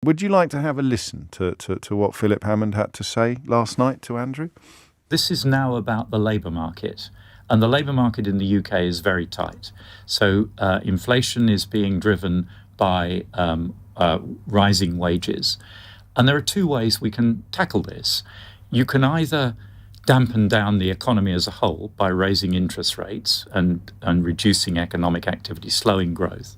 Would you like to have a listen to what Philip Hammond had to say last night to Andrew? This is now about the labour market. And the labour market in the UK is very tight. So inflation is being driven by rising wages. And there are two ways we can tackle this. You can either dampen down the economy as a whole by raising interest rates and reducing economic activity, slowing growth.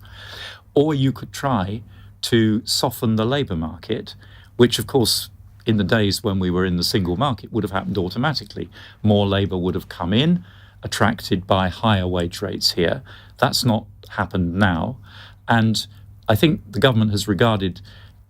Or you could try to soften the labour market, which, of course, in the days when we were in the single market would have happened automatically. More labour would have come in, attracted by higher wage rates here. That's not happened now. And I think the government has regarded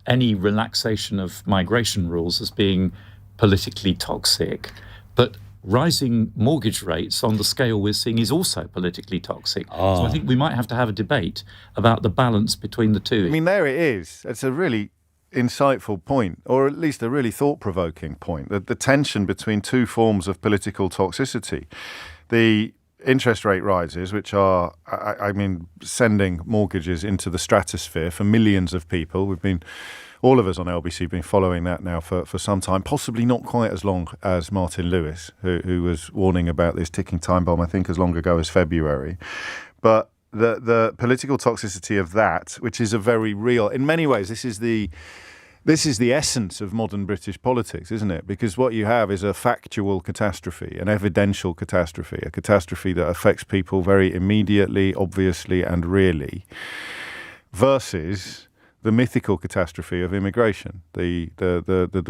any relaxation of migration rules as being politically toxic. But rising mortgage rates on the scale we're seeing is also politically toxic. So I think we might have to have a debate about the balance between the two. I mean, there it is. It's a really insightful point, or at least a really thought-provoking point, that the tension between two forms of political toxicity. The interest rate rises, which are, sending mortgages into the stratosphere for millions of people. All of us on LBC have been following that now for some time, possibly not quite as long as Martin Lewis, who was warning about this ticking time bomb, I think, as long ago as February. But the political toxicity of that, which is a very real, in many ways, this is the essence of modern British politics, isn't it? Because what you have is a factual catastrophe, an evidential catastrophe, a catastrophe that affects people very immediately, obviously, and really, versus the mythical catastrophe of immigration, the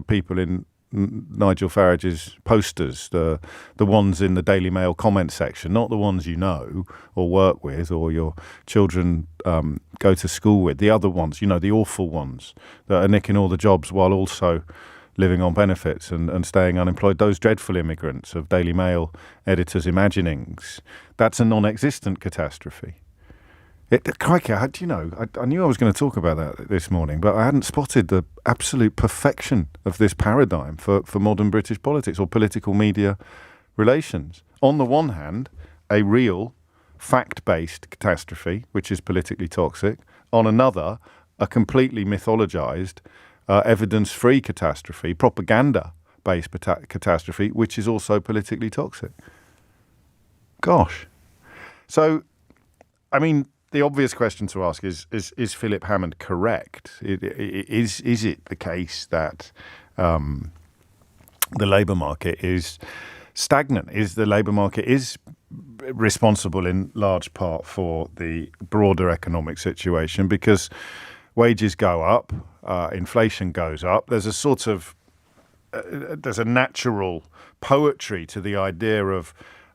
people in Nigel Farage's posters, the ones in the Daily Mail comment section, not the ones you know or work with or your children go to school with, the other ones, the awful ones that are nicking all the jobs while also living on benefits and staying unemployed, those dreadful immigrants of Daily Mail editors' imaginings. That's a non-existent catastrophe. Crikey, I knew I was going to talk about that this morning, but I hadn't spotted the absolute perfection of this paradigm for modern British politics or political media relations. On the one hand, a real fact-based catastrophe, which is politically toxic. On another, a completely mythologized, evidence-free catastrophe, propaganda-based catastrophe, which is also politically toxic. Gosh. So, the obvious question to ask is Philip Hammond correct? Is it the case that the labour market is stagnant? Is the labour market responsible in large part for the broader economic situation? Because wages go up, inflation goes up. There's a sort of there's a natural poetry to the idea of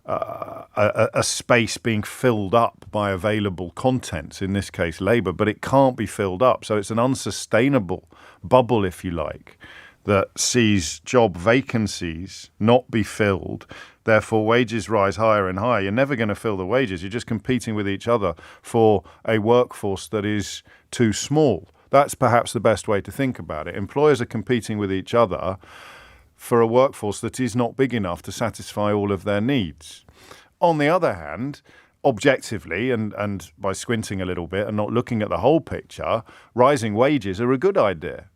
a space being filled up by available content, in this case labour, but it can't be filled up. So it's an unsustainable bubble, if you like, that sees job vacancies not be filled. Therefore, wages rise higher and higher. You're never going to fill the wages. You're just competing with each other for a workforce that is too small. That's perhaps the best way to think about it. Employers are competing with each other for a workforce that is not big enough to satisfy all of their needs. On the other hand, objectively, and by squinting a little bit and not looking at the whole picture, rising wages are a good idea.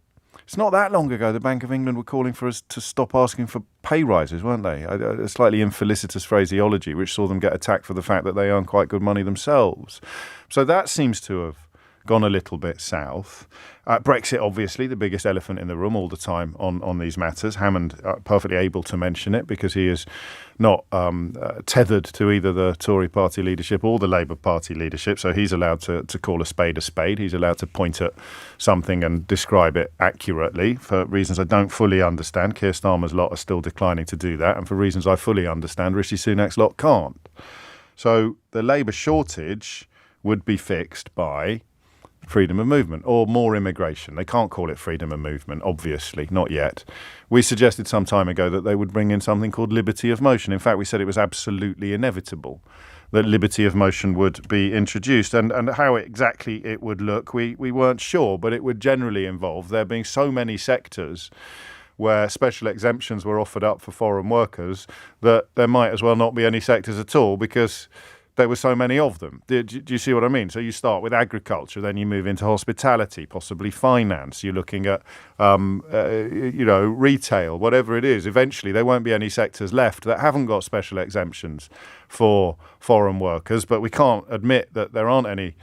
It's not that long ago the Bank of England were calling for us to stop asking for pay rises, weren't they? A slightly infelicitous phraseology which saw them get attacked for the fact that they earn quite good money themselves. So that seems to have gone a little bit south. Brexit, obviously, the biggest elephant in the room all the time on these matters. Hammond perfectly able to mention it because he is not tethered to either the Tory party leadership or the Labour Party leadership, so he's allowed to call a spade a spade. He's allowed to point at something and describe it accurately for reasons I don't fully understand. Keir Starmer's lot are still declining to do that, and for reasons I fully understand, Rishi Sunak's lot can't. So the Labour shortage would be fixed by freedom of movement or more immigration. They can't call it freedom of movement, obviously, not yet. We suggested some time ago that they would bring in something called liberty of motion. In fact, we said it was absolutely inevitable that liberty of motion would be introduced, and how exactly it would look, we weren't sure, but it would generally involve there being so many sectors where special exemptions were offered up for foreign workers that there might as well not be any sectors at all, because there were so many of them. Do you see what I mean? So you start with agriculture, then you move into hospitality, possibly finance. You're looking at, retail, whatever it is. Eventually, there won't be any sectors left that haven't got special exemptions for foreign workers. But we can't admit that there aren't any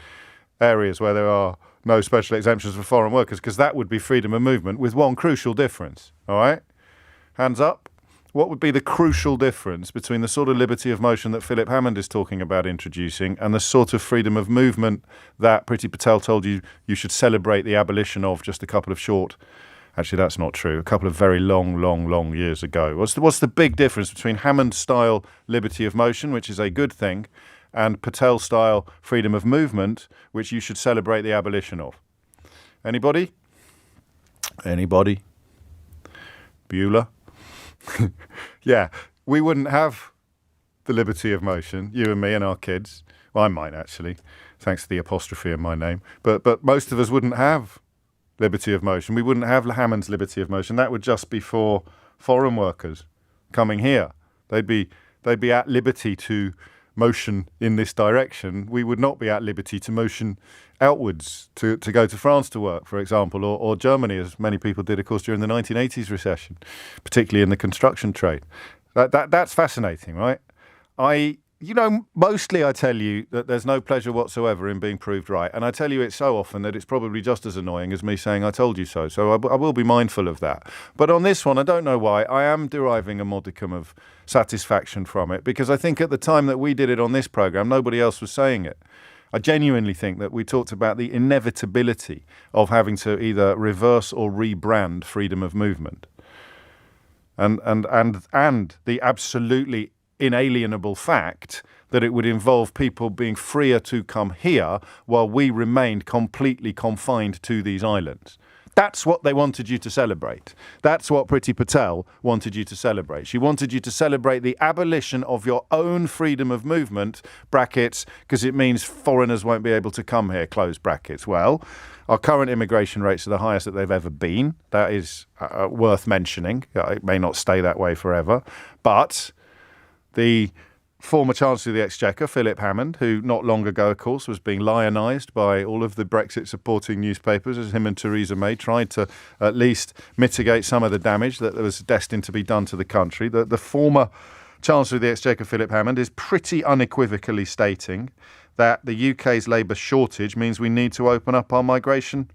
areas where there are no special exemptions for foreign workers, because that would be freedom of movement with one crucial difference. All right? Hands up. What would be the crucial difference between the sort of liberty of motion that Philip Hammond is talking about introducing and the sort of freedom of movement that Priti Patel told you should celebrate the abolition of just a couple of short, actually that's not true, a couple of very long years ago? What's the big difference between Hammond-style liberty of motion, which is a good thing, and Patel-style freedom of movement, which you should celebrate the abolition of? Anybody? Anybody? Bueller? Yeah, we wouldn't have the liberty of motion, you and me and our kids. Well, I might actually, thanks to the apostrophe in my name. But most of us wouldn't have liberty of motion. We wouldn't have Hammond's liberty of motion. That would just be for foreign workers coming here. They'd be at liberty to motion in this direction. We would not be at liberty to motion outwards to go to France to work, for example, or Germany, as many people did, of course, during the 1980s recession, particularly in the construction trade. That's fascinating, right? Mostly I tell you that there's no pleasure whatsoever in being proved right. And I tell you it so often that it's probably just as annoying as me saying I told you so. So I will be mindful of that. But on this one, I don't know why, I am deriving a modicum of satisfaction from it, because I think at the time that we did it on this programme, nobody else was saying it. I genuinely think that we talked about the inevitability of having to either reverse or rebrand freedom of movement. And the absolutely inalienable fact that it would involve people being freer to come here while we remained completely confined to these islands. That's what they wanted you to celebrate. That's what Priti Patel wanted you to celebrate. She wanted you to celebrate the abolition of your own freedom of movement, brackets, because it means foreigners won't be able to come here, close brackets. Well, our current immigration rates are the highest that they've ever been. That is worth mentioning. It may not stay that way forever. But the former Chancellor of the Exchequer, Philip Hammond, who not long ago, of course, was being lionised by all of the Brexit-supporting newspapers as him and Theresa May tried to at least mitigate some of the damage that was destined to be done to the country. The former Chancellor of the Exchequer, Philip Hammond, is pretty unequivocally stating that the UK's labour shortage means we need to open up our migration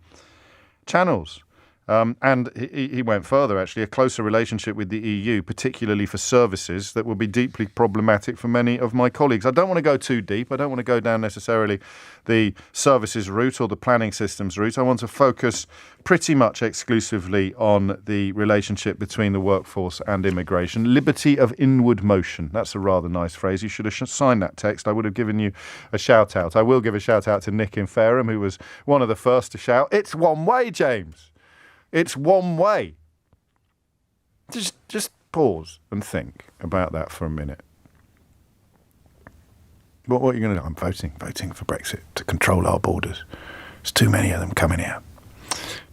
channels. And he went further, actually, a closer relationship with the EU, particularly for services, that will be deeply problematic for many of my colleagues. I don't want to go too deep. I don't want to go down necessarily the services route or the planning systems route. I want to focus pretty much exclusively on the relationship between the workforce and immigration. Liberty of inward motion. That's a rather nice phrase. You should have signed that text. I would have given you a shout out. I will give a shout out to Nick in Fareham, who was one of the first to shout, "It's one way, James. It's one way." Just pause and think about that for a minute. What are you going to do? I'm voting for Brexit to control our borders. There's too many of them coming here.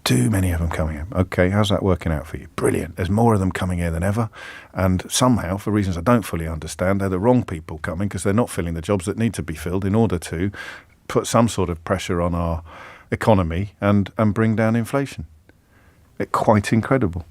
Too many of them coming here. Okay, how's that working out for you? Brilliant. There's more of them coming here than ever. And somehow, for reasons I don't fully understand, they're the wrong people coming because they're not filling the jobs that need to be filled in order to put some sort of pressure on our economy and bring down inflation. It's quite incredible.